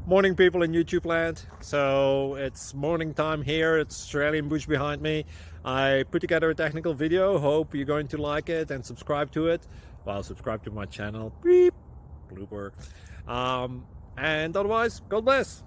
Morning, people in YouTube land. So it's morning time here. It's Australian bush behind me. I put together a technical video. Hope you're going to like it and subscribe to it. Well, subscribe to my channel. Beep, blooper. And otherwise, God bless.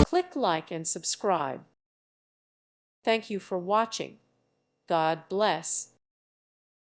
Click like and subscribe. Thank you for watching. God bless.